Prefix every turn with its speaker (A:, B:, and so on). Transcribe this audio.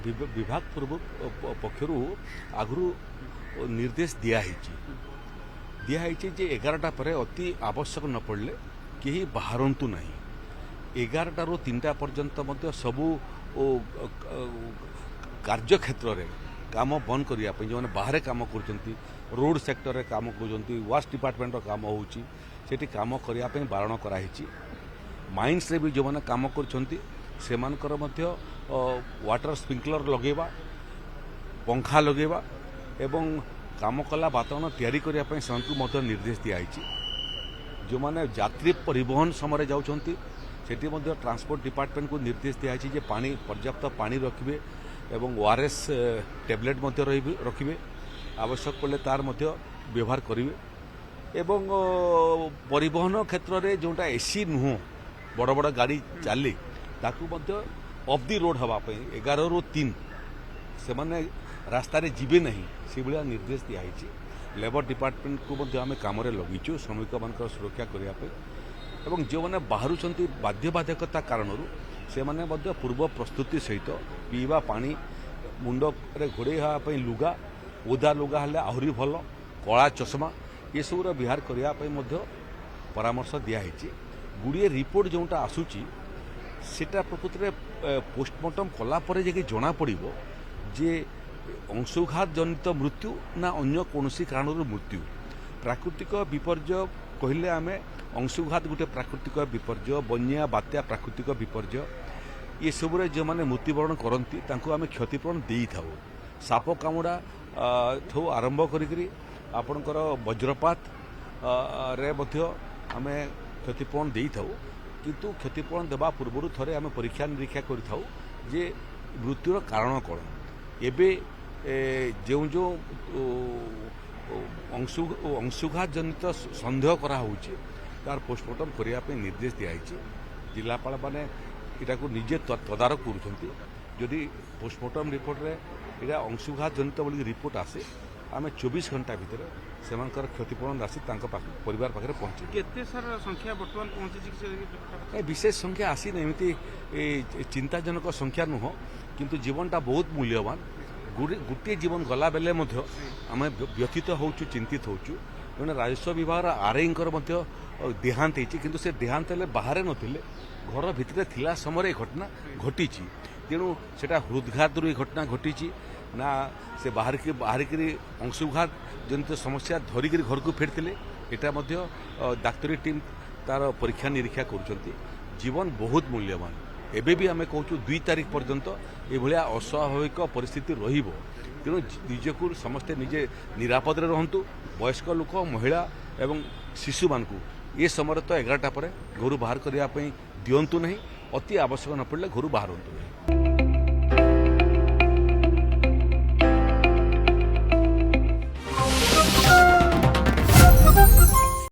A: विभाग पूर्व पक्षर आगु निर्देश दिखाई जे 11टा पर अति आवश्यक न पड़े कहीं बाहरतु ना 11टारू 3टा पर्यंत सबू कार्यक्षेत्र में काम बंद करने जो बाहर काम कर रोड सेक्टर रे काम कर वास्ट डिपार्टमेंट काम होती काम करने बारण कराई माइंस रे भी जो मैंने काम कर वाटर स्प्रिंकलर लगेवा पंखा लगेवा एवं काम कला वातावरण तैयारी करने से निर्देश दिखाई जो मैंने यात्री परिवहन समय जाऊँच सेठी ट्रांसपोर्ट डिपार्टमेंट को निर्देश दिखाई जे पानी पर्याप्त पानी रखिए एवं ओआरएस टैबलेट रखिए आवश्यक पड़े तार व्यवहार करेंगे एवं परिवहन क्षेत्र में जोटा एसी नुह बड़ बड़ गाड़ी चली ताकू ऑफ दी रोड हाँपाई 11 ରୁ 3 से मैंने रास्तार जीवे नहीं से भाया निर्देश दिखाई लेबर डिपार्टमेंट को आम कम लगिचु श्रमिक मान सुरक्षा करने एवं जो मैंने बाहर बाध्यबाधकता कारण से मैंने पूर्व प्रस्तुति सहित पीवा पानी मुंड घोड़े हाँपाई लुगा ओदा लुगा हेल्ले आहरी भल कला चषमा ये सबूर विहार करने परामर्श दिखाई गुड़िए रिपोर्ट जोटा आसूची सेटा प्रकृति में पोस्टमार्टम कलापर जे जना पड़ जे अंशुघात जनित मृत्यु ना अन्य कौन कारण मृत्यु प्राकृतिक विपर्य कहले आम अंशुघात गोटे प्राकृतिक विपर्य बन्या बात्या प्राकृतिक विपर्य ये सबूर जो मैंने मृत्युवरण करती आम क्षतिपूरण दे था साप कामुड़ा ठू आरंभ करी आपणकर वज्रपात रे आम क्षतिपूरण दे था किंतु क्षतिपूरण देवा पूर्व थे आम परीक्षा निरीक्षा करूँ जे मृत्युर कारण कौन एबे जो जो अंशुघात जनित सन्देह कराऊँ तार पोस्टमार्टम करने निर्देश दिखाई जिलापाल मैंने यहाँ निजे तदारक करुँच पोस्टमार्टम रिपोर्ट रे यहाँ अंशुघात जनित बोली रिपोर्ट आसे आम 24 घंटा भितर से क्षतिपूरण राशि परिवार पाखे पहुँचे
B: संख्या बर्तमान पहुंची
A: विशेष संख्या आसी एमती चिंताजनक संख्या नुह किंतु जीवनटा बहुत मूल्यवान गोटे जीवन गला बेले आम व्यथित होचु चिंतित होचु जड़े राजस्व विभाग आरआई देहांत होती से देहांत बाहर नथिले घर भितर थिला समय घटना घटी तेणु से हृदघात घटना घटी ना से बाहरिक अंशुघात जनित समस्या धरिक घर को फेरते यहाँ डाक्तरी टीम तार परीक्षा निरीक्षा कर जीवन बहुत मूल्यवान एबे भी आम कहूँ 2 तारीख पर्यंत यह अस्वाभाविक परिस्थिति तेणु निजक समस्ते निजे निरापद रहतु वयस्क लोक महिला एवं शिशु मान ये समय तो 11टा पर घर बाहर करने दिंतु नहीं अति आवश्यक न पड़े घर बाहर नहीं।